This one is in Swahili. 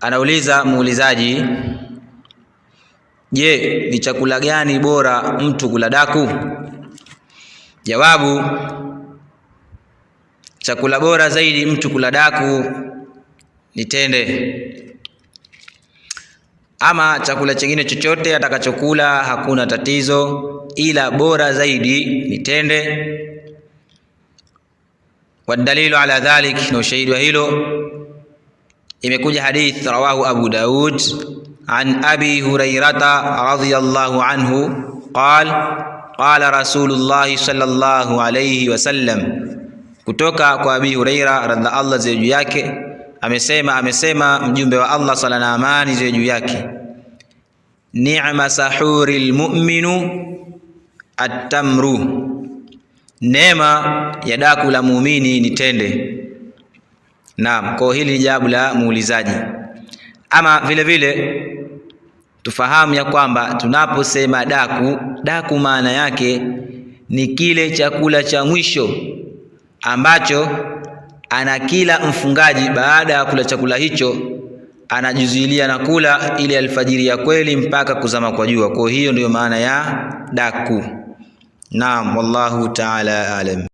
Anauliza muulizaji, je, ni chakula gani bora mtu kula daku? Jawabu, chakula bora zaidi mtu kula daku ni tende. Ama chakula chingine chochote atakachokula hakuna tatizo, ila bora zaidi ni tende. Wadalilu ala dhalik, na ushahidi wa hilo imekuja hadith rawahu Abu Daud an Abi Hurairata radhiyallahu anhu qala Rasulullah sallallahu alayhi wasallam, kutoka kwa Abi Huraira radha Allah ziwe juu yake, amesema mjumbe wa Allah sala na amani ziwe juu yake, ni'ma sahuril mu'minu at-tamru, neema ya daku la muumini ni tende. Naam, kwa hili ni jawabu la muulizaji. Ama vile vile tufahamu ya kwamba tunaposema daku maana yake ni kile chakula cha mwisho ambacho anakila mfungaji baada ya kula chakula hicho, anajizuilia na kula ile alfajiri ya kweli mpaka kuzama kwa jua. Kwa hiyo ndiyo maana ya daku. Naam, wallahu ta'ala alam.